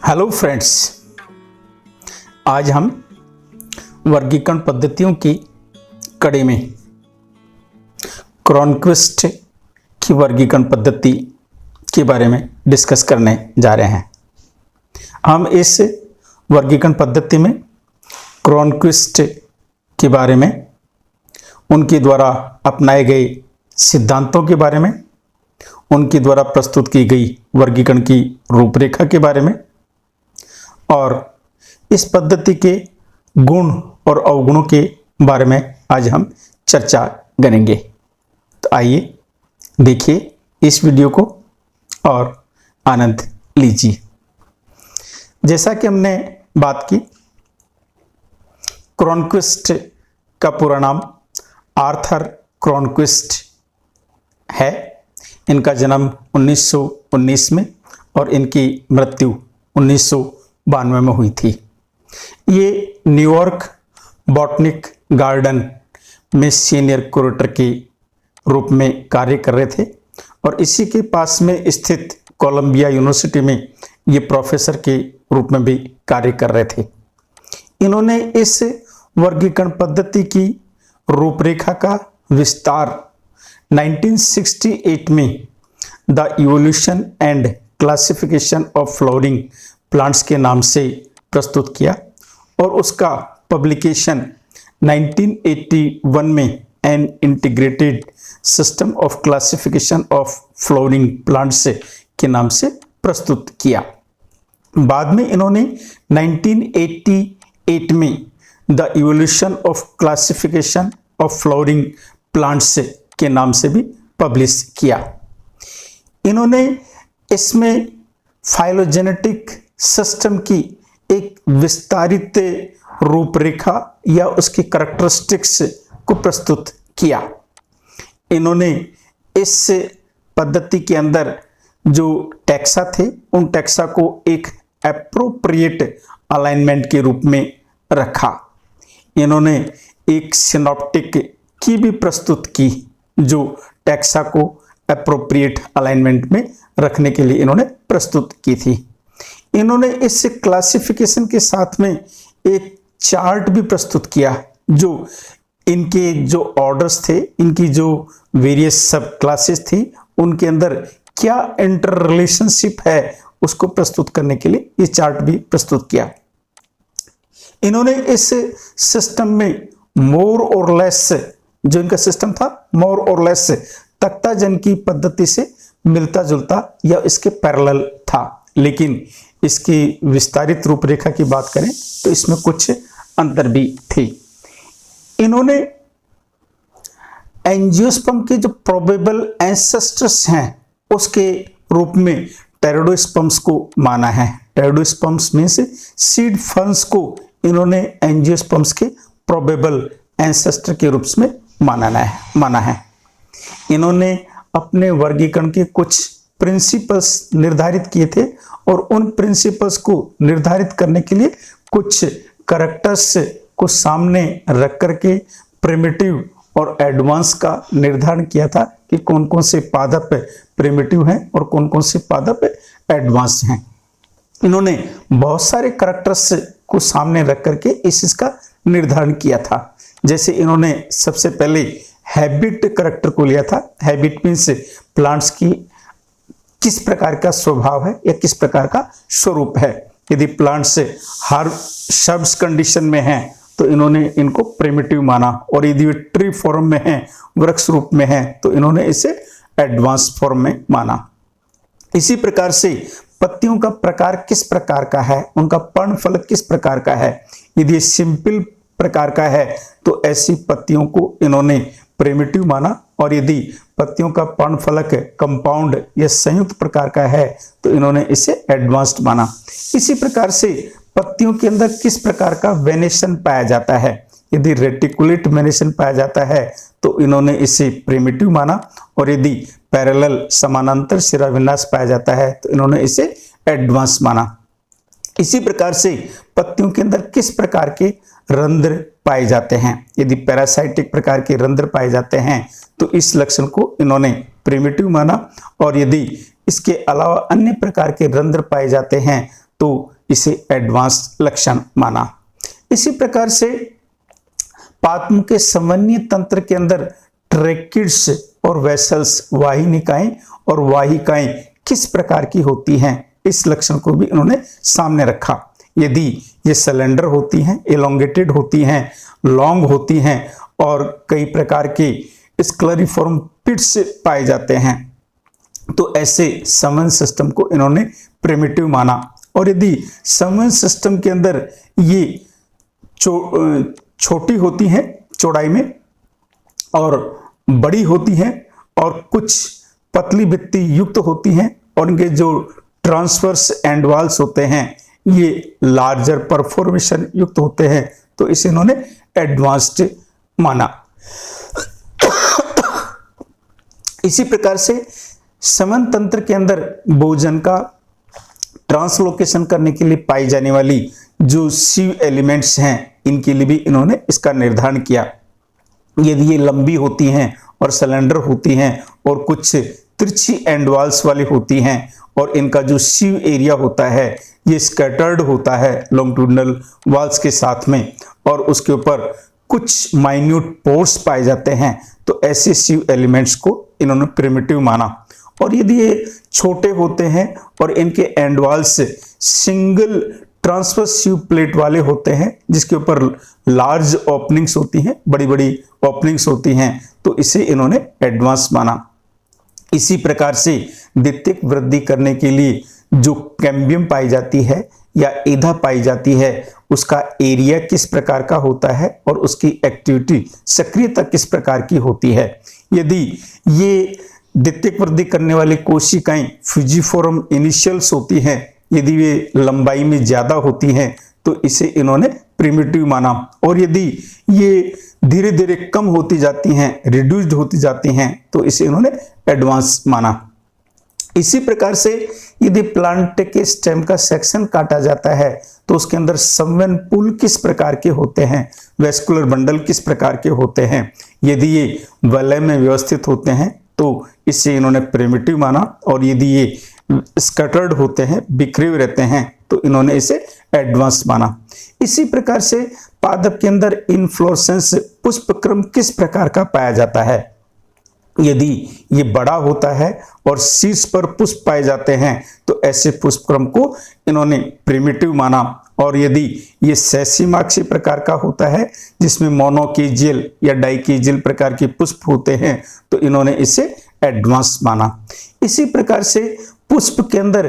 Hello friends, आज हम वर्गीकरण पद्धतियों की कड़ी में क्रॉनक्विस्ट की वर्गीकरण पद्धति के बारे में डिस्कस करने जा रहे हैं। हम इस वर्गीकरण पद्धति में क्रॉनक्विस्ट के बारे में, उनके द्वारा अपनाए गए सिद्धांतों के बारे में, उनके द्वारा प्रस्तुत की गई वर्गीकरण की रूपरेखा के बारे में और इस पद्धति के गुण और अवगुणों के बारे में आज हम चर्चा करेंगे। तो आइए देखिए इस वीडियो को और आनंद लीजिए। जैसा कि हमने बात की, क्रॉनक्विस्ट का पूरा नाम आर्थर क्रॉनक्विस्ट है। इनका जन्म 1919 में और इनकी मृत्यु 1992 में हुई थी। ये न्यूयॉर्क बॉटनिक गार्डन में सीनियर क्यूरेटर के रूप में कार्य कर रहे थे और इसी के पास में स्थित कोलंबिया यूनिवर्सिटी में ये प्रोफेसर के रूप में भी कार्य कर रहे थे। इन्होंने इस वर्गीकरण पद्धति की रूपरेखा का विस्तार 1968 में the evolution and classification of flowering plants के नाम से प्रस्तुत किया और उसका पब्लिकेशन 1981 में an integrated system of classification of flowering plants के नाम से प्रस्तुत किया। बाद में इन्होंने 1988 में the evolution of classification of flowering plants के नाम से भी पब्लिश किया। इन्होंने इसमें फाइलोजेनेटिक सिस्टम की एक विस्तारित रूपरेखा या उसकी कैरेक्टरिस्टिक्स को प्रस्तुत किया। इन्होंने इस पद्धति के अंदर जो टैक्सा थे, उन टैक्सा को एक एप्रोप्रिएट अलाइनमेंट के रूप में रखा। इन्होंने एक सिनॉप्टिक की भी प्रस्तुत की जो टैक्सा को एप्रोप्रिएट अलाइनमेंट में रखने के लिए इन्होंने प्रस्तुत की थी। इन्होंने इस क्लासिफिकेशन के साथ में एक चार्ट भी प्रस्तुत किया जो इनके जो ऑर्डर्स थे, इनकी जो वेरियस सब क्लासेस थी, उनके अंदर क्या इंटर रिलेशनशिप है उसको प्रस्तुत करने के लिए ये चार्ट भी प्रस्तुत किया। इन्होंने इस सिस्टम में मोर और लेस, जो इनका सिस्टम था, मोर और लेस तख्ताजन की पद्धति से मिलता जुलता या इसके पैरेलल था, लेकिन इसकी विस्तारित रूपरेखा की बात करें तो इसमें कुछ अंतर भी थे। इन्होंने एंजियोस्पर्म के जो प्रोबेबल एंसेस्टर्स हैं उसके रूप में टेरोडोस्पर्म्स को माना है। टेरोडोस्पर्म्स में से सीड फर्न्स को इन्होंने एंजियोस्पर्म्स के प्रोबेबल एंसेस्टर के रूप में माना है। इन्होंने अपने वर्गीकरण के कुछ प्रिंसिपल्स निर्धारित किए थे और उन प्रिंसिपल्स को निर्धारित करने के लिए कुछ कैरेक्टर्स को सामने रख करके प्रिमिटिव और एडवांस का निर्धारण किया था कि कौन कौन से पादप प्रिमिटिव हैं और कौन कौन से पादप एडवांस हैं। इन्होंने बहुत सारे कैरेक्टर्स को सामने रख करके इसका निर्धारण किया था। जैसे इन्होंने सबसे पहले हैबिट कैरेक्टर को लिया था। हैबिट मीन्स प्लांट्स की किस प्रकार का स्वभाव है या किस प्रकार का स्वरूप है। यदि प्लांट्स हर शब्स कंडीशन में हैं तो इन्होंने इनको प्रिमिटिव माना, और यदि वे ट्री फॉर्म में हैं, वृक्ष रूप में हैं, तो इन्होंने इसे एडवांस फॉर्म में माना। इसी प्रकार से पत्तियों का प्रकार किस प्रकार का है, उनका पर्णफलक किस प्रकार का है। यदि सिंपल प्रकार का है तो ऐसी पत्तियों को इन्होंने प्रिमिटिव माना, और यदि पत्तियों का पर्णफलक कंपाउंड या संयुक्त प्रकार का है तो इन्होंने इसे एडवांस्ड माना। इसी प्रकार से पत्तियों के अंदर किस प्रकार का वेनेशन पाया जाता है। यदि रेटिकुलेट वेनेशन पाया जाता है तो इन्होंने इसे प्रिमिटिव माना, और यदि पैरेलल समानांतर शिराविन्यास पाया जाता है तो इन्होंने इसे एडवांस माना। इसी प्रकार से पत्तियों के अंदर किस प्रकार के रंध्र पाए जाते हैं। यदि पैरासाइटिक प्रकार के रंध्र पाए जाते हैं तो इस लक्षण को इन्होंने प्रिमिटिव माना, और यदि इसके अलावा अन्य प्रकार के रंध्र पाए जाते हैं तो इसे एडवांस लक्षण माना। इसी प्रकार से पादप के संवहनीय तंत्र के अंदर ट्रैकिड्स और वेसल्स वाहिनिकाएं और वाहिकाएं किस प्रकार की होती हैं, इस लक्षण को भी इन्होंने सामने रखा। यदि ये सिलेंडर होती हैं, एलोंगेटेड होती हैं, लॉन्ग होती हैं और कई प्रकार के स्क्लेरिफॉर्म पिट्स पाए जाते हैं, तो ऐसे संवहन सिस्टम को इन्होंने प्रिमिटिव माना। और यदि संवहन सिस्टम के अंदर ये छोटी होती हैं चौड़ाई में और बड़ी होती हैं और कुछ पतली भित्ति युक्त होती हैं और इनके जो ट्रांसवर्स एंड वॉल्स होते हैं ये लार्जर परफोर्मेशन युक्त होते हैं, तो इसे इन्होंने एडवांस्ड माना। इसी प्रकार से संवहन तंत्र के अंदर भोजन का ट्रांसलोकेशन करने के लिए पाई जाने वाली जो सीव एलिमेंट्स हैं, इनके लिए भी इन्होंने इसका निर्धारण किया। यदि ये लंबी होती हैं और सिलेंडर होती हैं और कुछ तिरछी एंड वॉल्स वाली होती हैं और इनका जो सीव एरिया होता है ये स्कैटर्ड होता है लॉन्गिट्यूडिनल वॉल्स के साथ में और उसके ऊपर कुछ माइन्यूट पोर्स पाए जाते हैं, तो ऐसे सीव एलिमेंट्स को इन्होंने प्रिमिटिव माना। और यदि ये छोटे होते हैं और इनके end walls single transverse sieve plate वाले होते हैं जिसके ऊपर लार्ज ओपनिंग्स होती हैं, बड़ी बड़ी ओपनिंग्स होती हैं, तो इसे इन्होंने एडवांस माना। इसी प्रकार से द्वितीयक वृद्धि करने के लिए जो कैम्बियम पाई जाती है या एधा पाई जाती है उसका एरिया किस प्रकार का होता है और उसकी एक्टिविटी सक्रियता किस प्रकार की होती है। यदि ये द्वितीयक वृद्धि करने वाली कोशिकाएं फ्यूजिफोरम इनिशियल्स होती हैं, यदि वे लंबाई में ज्यादा होती हैं तो इसे इन्होंने प्रिमिटिव माना। और यदि ये धीरे धीरे कम होती जाती हैं, रिड्यूस्ड होती जाती हैं, तो इसे इन्होंने एडवांस माना। इसी प्रकार से यदि प्लांट के स्टेम का सेक्शन काटा जाता है तो उसके अंदर संवहन पुल किस प्रकार के होते हैं, वेस्कुलर बंडल किस प्रकार के होते हैं, यदि ये वलय में व्यवस्थित होते हैं तो इसे इन्होंने प्रिमिटिव माना। और यदि ये स्कैटर्ड होते हैं, बिखरे हुए रहते हैं, तो इन्होंने इसे एडवांस माना। इसी प्रकार से पादप के अंदर इनफ्लोरेसेंस पुष्पक्रम किस प्रकार का पाया जाता है। यदि ये बड़ा होता है और शीर्ष पर पुष्प पाए जाते हैं तो ऐसे पुष्पक्रम को इन्होंने प्रिमिटिव माना। और यदि ये सेसीमाक्षी प्रकार का होता है जिसमें मोनोकेजियल या डाइकेजियल प्रकार के पुष्प होते हैं तो इन्होंने इसे एडवांस माना। इसी प्रकार से पुष्प के अंदर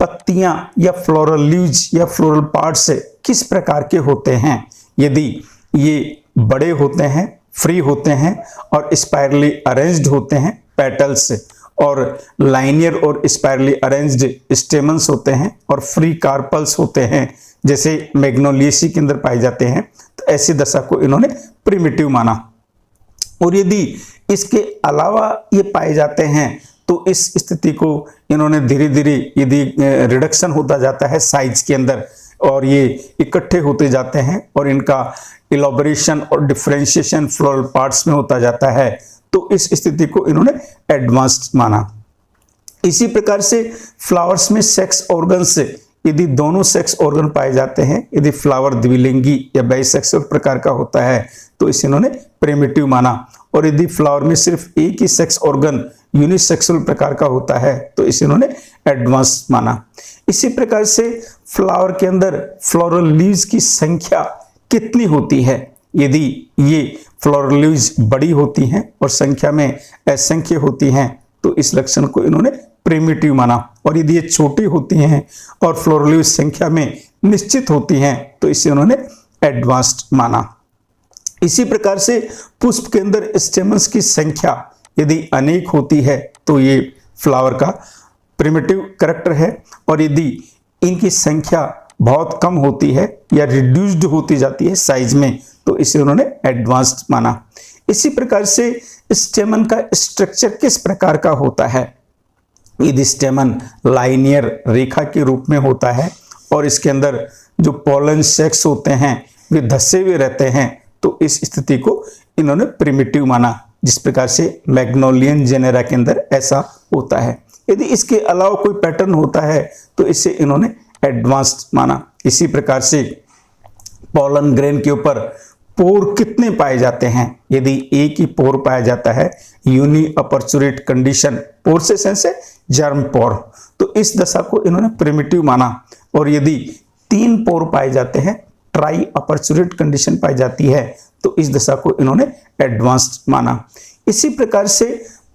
पत्तियां या फ्लोरल लीव्स या फ्लोरल पार्ट्स किस प्रकार के होते हैं। यदि ये बड़े होते हैं, फ्री होते हैं और स्पाइरली अरेंज्ड होते हैं पेटल्स, और लाइनियर और स्पाइरली अरेंज्ड स्टेमन्स होते हैं और फ्री कार्पल्स होते हैं जैसे मैग्नोलिएसी के अंदर पाए जाते हैं, तो ऐसी दशा को इन्होंने प्रिमिटिव माना। और यदि इसके अलावा ये पाए जाते हैं तो इस स्थिति को इन्होंने धीरे धीरे यदि रिडक्शन होता जाता है साइज के अंदर और ये इकट्ठे होते जाते हैं और इनका इलॉबरेशन और डिफरेंशिएशन फ्लोरल पार्ट्स में होता जाता है, तो इस स्थिति को इन्होंने एडवांस्ड माना। इसी प्रकार से फ्लावर्स में सेक्स ऑर्गन्स, यदि दोनों सेक्स ऑर्गन पाए जाते हैं, यदि फ्लावर द्विलिंगी या बाइसेक्सुअल प्रकार का होता है तो इसे इन्होंने प्रिमिटिव माना। और यदि फ्लावर में सिर्फ एक ही सेक्स ऑर्गन यूनिसेक्सुअल प्रकार का होता है तो इसे इन्होंने एडवांस माना। इसी प्रकार से फ्लावर के अंदर फ्लोरल लीव्स की संख्या कितनी होती है। यदि ये फ्लोरल लीव्स बड़ी होती हैं और संख्या में असंख्य होती हैं तो इस लक्षण को इन्होंने प्रिमिटिव माना। और यदि ये छोटी होती हैं और फ्लोरल लीव्स संख्या में निश्चित होती हैं तो इसे उन्होंने एडवांस्ड माना। इसी प्रकार से पुष्प के अंदर स्टेमन्स की संख्या यदि अनेक होती है तो ये फ्लावर का प्रिमिटिव कैरेक्टर है, और यदि इनकी संख्या बहुत कम होती है या रिड्यूस्ड होती जाती है साइज में तो इसे उन्होंने एडवांस्ड माना। इसी प्रकार से स्टेमन का स्ट्रक्चर किस प्रकार का होता है। यदि स्टेमन लाइनियर रेखा के रूप में होता है और इसके अंदर जो पोलन सेक्स होते हैं वे धसे हुए रहते हैं तो इस स्थिति को इन्होंने प्रिमिटिव माना, जिस प्रकार से मैग्नोलियन जेनेरा के अंदर ऐसा होता है। यदि इसके अलावा कोई पैटर्न होता है तो इसे इन्होंने एडवांस्ड माना। इसी प्रकार से पोलन ग्रेन के ऊपर पोर कितने पाए जाते हैं? यदि एक ही पोर पाया जाता है, यूनि अपर्चुरेट कंडीशन, पोर से सेंस है जर्म पोर, तो इस दशा को इन्होंने प्रिमिटिव माना। और यदि 3 पोर पाए जाते हैं, ट्राई अपर्चुरेट कंडीशन पाई जाती है, तो इस दशा को इन्होंने एडवांस्ड माना। इसी प्रकार से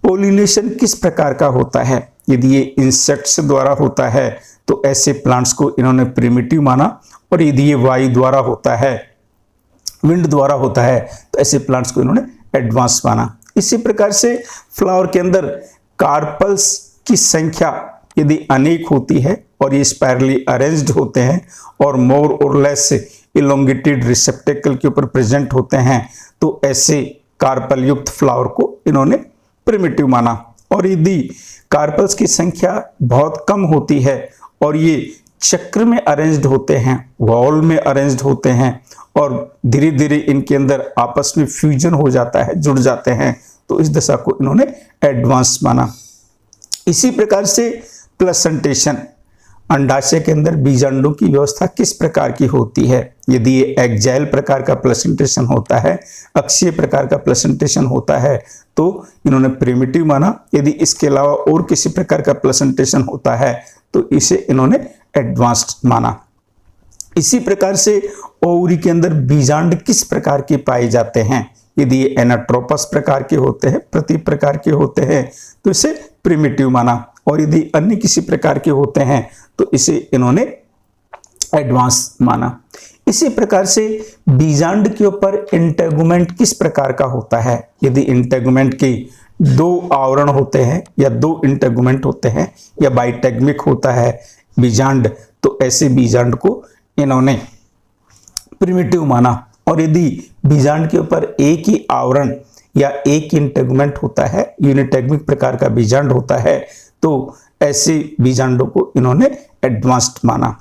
पोलिनेशन किस प्रकार का होता है? यदि ये इंसेक्ट्स द्वारा होता है तो ऐसे प्लांट्स को इन्होंने प्रिमिटिव माना, और यदि ये वायु द्वारा होता है, विंड द्वारा होता है, तो ऐसे प्लांट्स को इन्होंने एडवांस माना। इसी प्रकार से फ्लावर के अंदर कार्पल्स की संख्या यदि अनेक होती है और ये स्पाइरली अरेंज्ड होते हैं और मोर और लेस इलोंगेटेड रिसेप्टेकल के ऊपर प्रेजेंट होते हैं, तो ऐसे कार्पल युक्त फ्लावर को इन्होंने प्रिमिटिव माना। और यदि कार्पल्स की संख्या बहुत कम होती है और ये चक्र में अरेंज्ड होते हैं, वॉल में अरेंज्ड होते हैं, और धीरे धीरे इनके अंदर आपस में फ्यूजन हो जाता है, जुड़ जाते हैं, तो इस दशा को इन्होंने एडवांस माना। इसी प्रकार से प्लेसेंटेशन, अंडाशय के अंदर बीजांडों की व्यवस्था किस प्रकार की होती है? यदि ये एक्जाइल प्रकार का प्लेसेंटेशन होता है, अक्षीय प्रकार का प्लेसेंटेशन होता है, तो इन्होंने प्रिमिटिव माना। यदि इसके अलावा और किसी प्रकार का प्लेसेंटेशन होता है तो इसे इन्होंने एडवांस्ड माना। इसी प्रकार से ओवरी के अंदर बीजांड किस प्रकार के पाए जाते हैं? यदि ये एनाट्रोपस प्रकार के होते हैं, प्रति प्रकार के होते हैं, तो इसे प्रिमिटिव माना। और यदि अन्य किसी प्रकार के होते हैं तो इसे इन्होंने एडवांस माना। इसी प्रकार से बीजांड के ऊपर इंटेगुमेंट किस प्रकार का होता है? यदि इंटेगुमेंट के 2 आवरण होते हैं या 2 इंटेगुमेंट होते हैं या बाइटेगमिक होता है बीजांड, तो ऐसे बीजांड को इन्होंने प्रिमिटिव माना। और यदि बीजांड के ऊपर एक ही आवरण या एक इंटेगुमेंट होता है, यूनिटेगमिक प्रकार का बीजांड होता है, तो ऐसे बीजांडों को इन्होंने एडवांस्ड माना।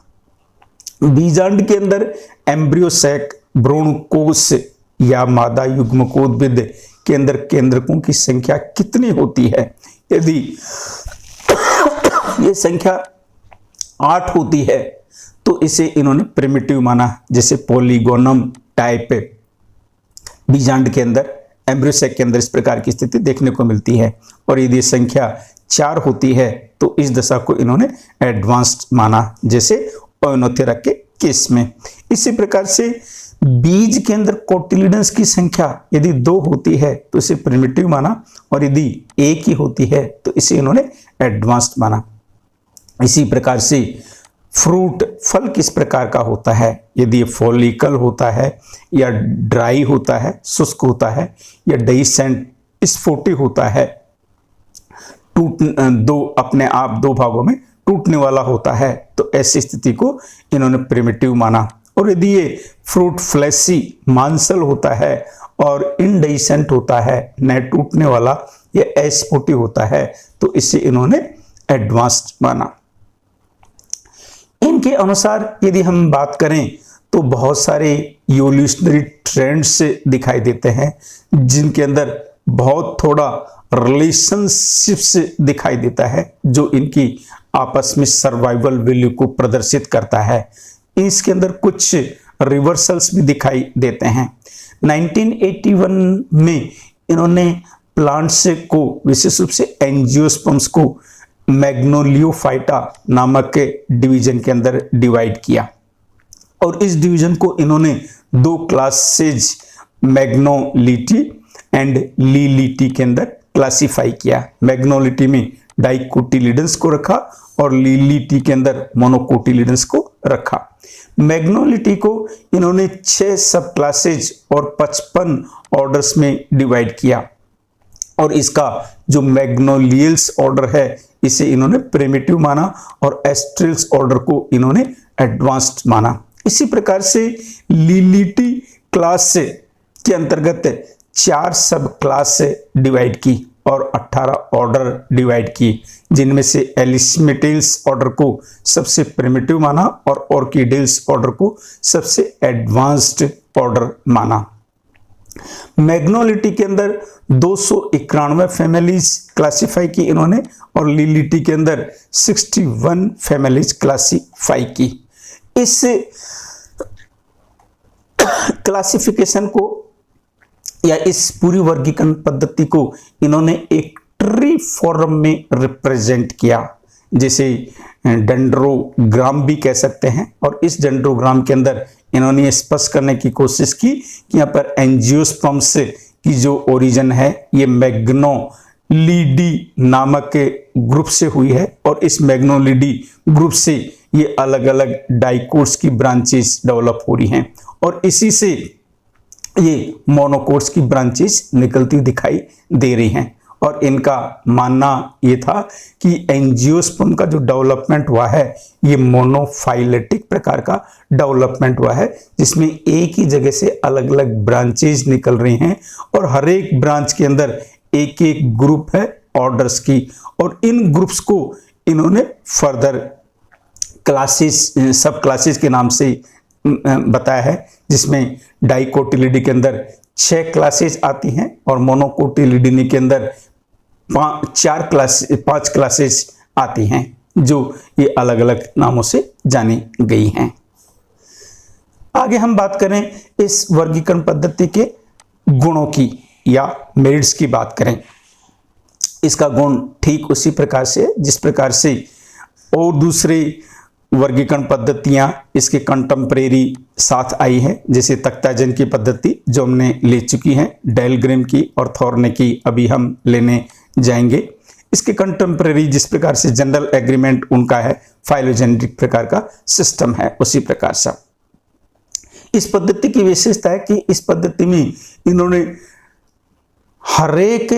बीजांड के अंदर एम्ब्रियोसैक, भ्रूणकोश या मादा युग्मकोद्भिद के अंदर केंद्रकों की संख्या कितनी होती है? यदि ये संख्या 8 होती है तो इसे इन्होंने प्रिमिटिव माना। जैसे पॉलीगोनम टाइप बीजांड के अंदर, एम्ब्रियोसैक के अंदर इस प्रकार की स्थिति देखने को मिलती है। और यदि संख्या 4 होती है तो इस दशा को इन्होंने एडवांस्ड माना, जैसे ओयोनोथेरा के केस में। इसी प्रकार से बीज के अंदर कोटिलिडन्स की संख्या यदि 2 होती है तो इसे प्रिमिटिव माना, और यदि 1 ही होती है तो इसे इन्होंने एडवांस्ड माना। इसी प्रकार से फ्रूट, फल किस प्रकार का होता है? यदि फॉलिकल होता है या ड्राई होता है, शुष्क होता है, या डेइसेंट स्फोटी होता है, अपने आप 2 भागों में टूटने वाला होता है, तो ऐसी स्थिति को इन्होंने प्रिमिटिव माना। और यदि ये फ्रूट फ्लैसी, मांसल होता है और इनडेइसेंट होता है, न टूटने वाला या एस्फोटी होता है, तो इसे इन्होंने एडवांस्ड माना। इनके अनुसार यदि हम बात करें तो बहुत सारे इवोल्यूशनरी ट्रेंड्स दिखाई देते हैं, जिनके अंदर बहुत थोड़ा रिलेशनशिप्स दिखाई देता है, जो इनकी आपस में सर्वाइवल वैल्यू को प्रदर्शित करता है। इसके अंदर कुछ रिवर्सल्स भी दिखाई देते हैं। 1981 में इन्होंने प्लांट्स को, विशेष रूप से एंजियोस्पर्म्स को, मैग्नोलियोफाइटा नामक के डिवीजन के अंदर डिवाइड किया, और इस डिवीजन को इन्होंने 2 क्लासेज, मैग्नोलिटी एंड लीलिटी के अंदर क्लासिफाई किया। मैग्नोलिटी में डाइकोटिलिडन्स को रखा और लीलिटी के अंदर मोनोकोटिलिडन्स को रखा। मैग्नोलिटी को इन्होंने 6 सब क्लासेज और 55 ऑर्डर्स में डिवाइड किया, और इसका जो मैग्नोलियल्स ऑर्डर है इसे इन्होंने प्रिमिटिव माना, और एस्ट्रिल्स ऑर्डर को इन्होंने एडवांस्ड माना। इसी प्रकार से लीलिटी क्लास के अंतर्गत 4 सब क्लास डिवाइड की और 18 ऑर्डर डिवाइड की, जिनमें से एलिस्मेटिल्स ऑर्डर को सबसे प्रिमिटिव माना और ऑर्किडेल्स ऑर्डर को सबसे एडवांस्ड ऑर्डर माना। मैग्नोलिटी के अंदर 291 फैमिलीज क्लासिफाई की इन्होंने और लिलिटी के अंदर 61 फैमिलीज क्लासिफाई की। इस क्लासिफिकेशन को या इस पूरी वर्गीकरण पद्धति को इन्होंने एक ट्री फॉर्म में रिप्रेजेंट किया, जैसे डेंड्रोग्राम भी कह सकते हैं। और इस डेंड्रोग्राम के अंदर इन्होंने स्पष्ट करने की कोशिश की कि यहाँ पर एंजियोस्पर्म्स की जो ओरिजिन है ये मैग्नोलिडी नामक ग्रुप से हुई है और इस मैग्नोलिडी ग्रुप से ये अलग अलग डाइकोट्स की ब्रांचेस डेवलप हो रही हैं और इसी से ये मोनोकोट्स की ब्रांचेस निकलती दिखाई दे रही हैं। और इनका मानना ये था कि एंजियोस्पर्म का जो डेवलपमेंट हुआ है ये मोनोफाइलेटिक प्रकार का डेवलपमेंट हुआ है, जिसमें एक ही जगह से अलग अलग ब्रांचेज निकल रही हैं और हर एक ब्रांच के अंदर एक एक ग्रुप है ऑर्डर्स की और इन ग्रुप्स को इन्होंने फर्दर क्लासेस सब क्लासेस के नाम से बताया है, जिसमें डाइकोटिलिडी के अंदर 6 क्लासेस आती हैं और मोनोकोटिलिडी के अंदर 5 क्लासेस आती हैं जो ये अलग अलग नामों से जानी गई हैं। आगे हम बात करें इस वर्गीकरण पद्धति के गुणों की या मेरिट्स की बात करें। इसका गुण ठीक उसी प्रकार से जिस प्रकार से और दूसरे वर्गीकरण पद्धतियां इसके कंटेम्परेरी साथ आई है, जैसे तख्ताजन की पद्धति जो हमने ले चुकी है, डेलग्रेम की और थॉर्ने की अभी हम लेने जाएंगे। इसके कंटेम्परेरी जिस प्रकार से जनरल एग्रीमेंट उनका है, फाइलोजेनेटिक प्रकार का सिस्टम है, उसी प्रकार से इस पद्धति की विशेषता है कि इस पद्धति में इन्होंने हर एक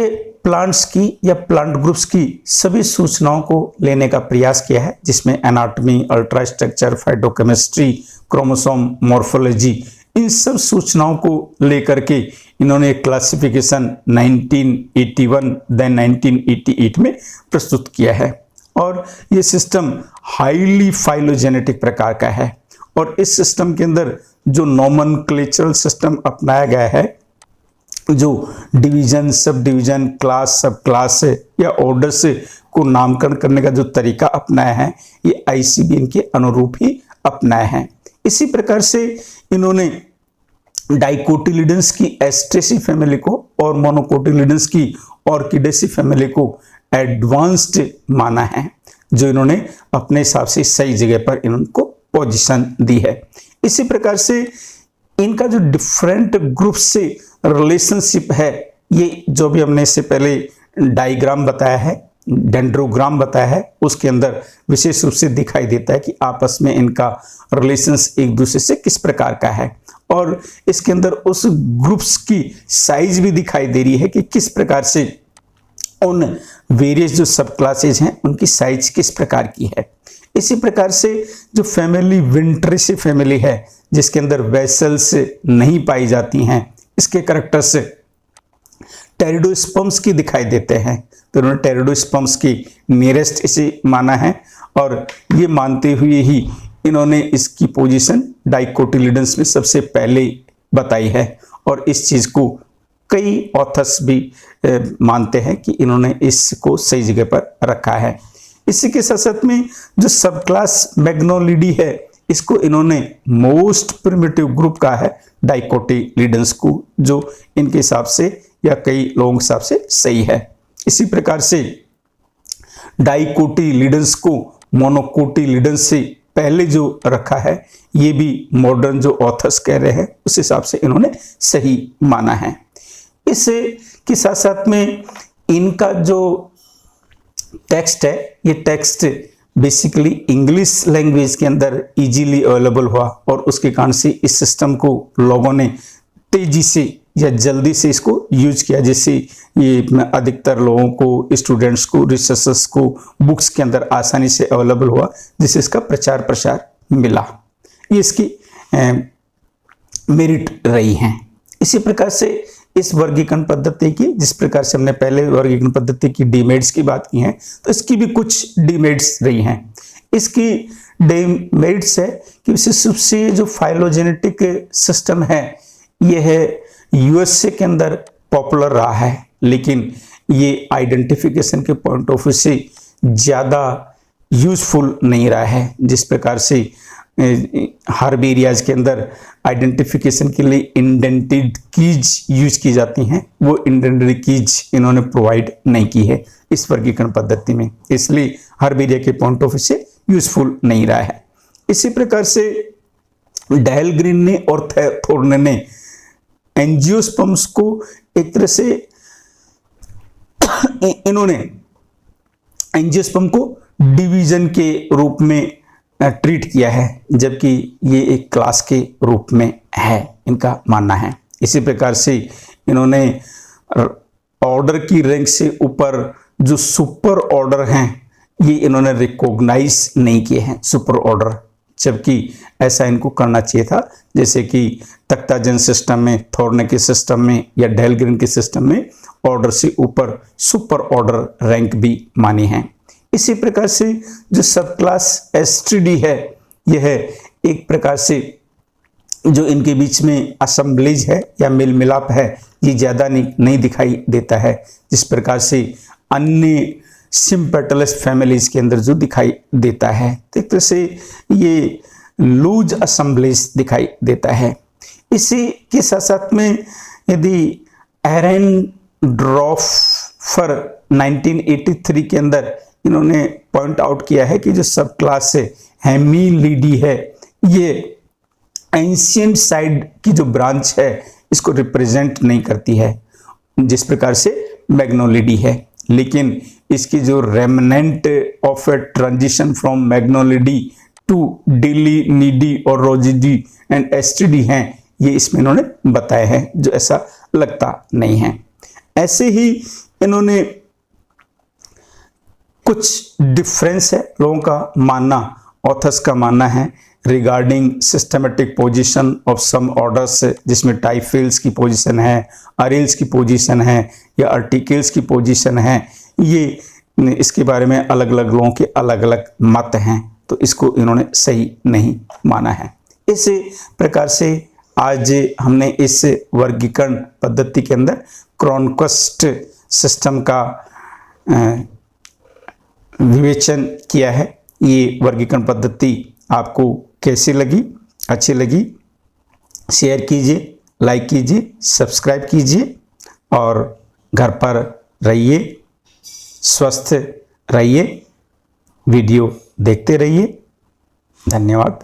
प्लांट्स की या प्लांट ग्रुप्स की सभी सूचनाओं को लेने का प्रयास किया है, जिसमें anatomy, ultrastructure, phytochemistry, chromosome, morphology, इन सब सूचनाओं को लेकर के इन्होंने क्लासिफिकेशन 1981 देन 1988 में प्रस्तुत किया है। और ये सिस्टम हाईली फाइलोजेनेटिक प्रकार का है और इस सिस्टम के अंदर जो नोमेनक्लेचरल सिस्टम अपनाया गया है, जो डिवीजन, सब डिवीजन, क्लास, सब क्लास या ऑर्डर्स को नामकरण करने का जो तरीका अपनाया है ये आईसीबीएम के अनुरूप ही अपनाया है। इसी प्रकार से इन्होंने डाइकोटिलिडन्स की एस्ट्रेसी फैमिली को और मोनोकोटिलिडन्स की ऑर्किडेसी फैमिली को एडवांस्ड माना है, जो इन्होंने अपने हिसाब से सही जगह पर इनको पोजीशन दी है। इसी प्रकार से इनका जो डिफरेंट ग्रुप से रिलेशनशिप है, ये जो भी हमने इससे पहले डायग्राम बताया है, डेंड्रोग्राम बताया है, उसके अंदर विशेष रूप से दिखाई देता है कि आपस में इनका रिलेशंस एक दूसरे से किस प्रकार का है। और इसके अंदर उस ग्रुप्स की साइज भी दिखाई दे रही है कि किस प्रकार से उन वेरियस जो सब क्लासेज हैं उनकी साइज किस प्रकार की है। इसी प्रकार से जो फैमिली विंट्रेसी फैमिली है, जिसके अंदर वेसल्स नहीं पाई जाती हैं, इसके कैरेक्टर्स टेरिडोस्पर्म्स की दिखाई देते हैं, तो उन्होंने टेरिडोस्पर्म्स की नियरेस्ट इसे माना है और ये मानते हुए ही इन्होंने इसकी पोजीशन डाइकोटिलिडन्स में सबसे पहले बताई है और इस चीज को कई ऑथर्स भी मानते हैं कि इन्होंने इसको सही जगह पर रखा है। इसी के साथ साथ में जो सब क्लास मैग्नोलिडी है, इसको इन्होंने मोस्ट प्रिमिटिव ग्रुप का है डाइकोटिलिडन्स को, जो इनके हिसाब से या कई लोगों के हिसाब से सही है। इसी प्रकार से डाइकोटिलिडन्स को मोनोकोटिलिडन्स से पहले जो रखा है, ये भी मॉडर्न जो ऑथर्स कह रहे हैं उस हिसाब से इन्होंने सही माना है। इसके साथ साथ में इनका जो टेक्स्ट है, ये टेक्स्ट बेसिकली इंग्लिश लैंग्वेज के अंदर इजीली अवेलेबल हुआ और उसके कारण से इस सिस्टम को लोगों ने तेजी से या जल्दी से इसको यूज किया, जिससे ये अधिकतर लोगों को, स्टूडेंट्स को, रिसर्चर्स को बुक्स के अंदर आसानी से अवेलेबल हुआ, जिससे इसका प्रचार प्रसार मिला। ये इसकी मेरिट रही हैं। इसी प्रकार से इस वर्गीकरण पद्धति की, जिस प्रकार से हमने पहले वर्गीकरण पद्धति की डीमेरिट्स की बात की है, तो इसकी भी कुछ डीमेरिट्स रही हैं। इसकी डीमेरिट्स है कि विशेष रूप से जो फाइलोजेनेटिक सिस्टम है, यह है यूएसए के अंदर पॉपुलर रहा है, लेकिन ये आइडेंटिफिकेशन के पॉइंट ऑफ व्यू से ज़्यादा यूजफुल नहीं रहा है। जिस प्रकार से हर्ब एरियाज के अंदर आइडेंटिफिकेशन के लिए इंडेंटेड कीज यूज की जाती हैं, वो इंडेंटेड कीज इन्होंने प्रोवाइड नहीं की है इस वर्गीकरण पद्धति में, इसलिए हर्ब एरिया के पॉइंट ऑफ व्यू से यूजफुल नहीं रहा है। इसी प्रकार से डायलग्रीन ने और थोर्ने ने एंजियोस्पर्म्स को एक तरह से इन्होंने एंजियोस्पर्म को डिवीजन के रूप में ट्रीट किया है, जबकि ये एक क्लास के रूप में है, इनका मानना है। इसी प्रकार से इन्होंने ऑर्डर की रैंक से ऊपर जो सुपर ऑर्डर हैं ये इन्होंने रिकॉग्नाइज नहीं किए हैं सुपर ऑर्डर, जबकि ऐसा इनको करना चाहिए था, जैसे कि तख्ताजन सिस्टम में, थोर्ने के सिस्टम में या डायलग्रीन के सिस्टम में ऑर्डर से ऊपर सुपर ऑर्डर रैंक भी मानी है। इसी प्रकार से जो सब क्लास एस्ट्रिडी है, यह एक प्रकार से जो इनके बीच में असेंबलीज है या मेल मिलाप है ये ज़्यादा नहीं दिखाई देता है, जिस प्रकार से अन्य सिम्पेटलस फैमिलीज के अंदर जो दिखाई देता है। तो एक तरह से ये लूज असेंबलीज दिखाई देता है। इसी के साथ साथ में यदि एरेनड्रॉफर 1983 के अंदर इन्होंने पॉइंट आउट किया है कि जो सब क्लास है हेमिलिडी है, ये एंशिएंट साइड की जो ब्रांच है इसको रिप्रेजेंट नहीं करती है, जिस प्रकार से मैग्नोलिडी है, लेकिन इसकी जो remnant of a transition from Magnoliidae to Dilleniidae और रोजिडी एंड एस्ट्रिडी हैं, ये इसमें इन्होंने बताया है, जो ऐसा लगता नहीं है। ऐसे ही इन्होंने कुछ डिफरेंस है लोगों का मानना, ऑथर्स का मानना है regarding systematic position of some orders, जिसमें टाइफिल्स की पोजीशन है, अरेल्स की पोजीशन है या आर्टिकल्स की पोजीशन है। ये इसके बारे में अलग अलग लोगों के अलग अलग मत हैं, तो इसको इन्होंने सही नहीं माना है। इस प्रकार से आज हमने इस वर्गीकरण पद्धति के अंदर क्रोनक्वेस्ट सिस्टम का विवेचन किया है। ये वर्गीकरण पद्धति आपको कैसी लगी? अच्छी लगी? शेयर कीजिए, लाइक कीजिए, सब्सक्राइब कीजिए और घर पर रहिए, स्वस्थ रहिए, वीडियो देखते रहिए। धन्यवाद।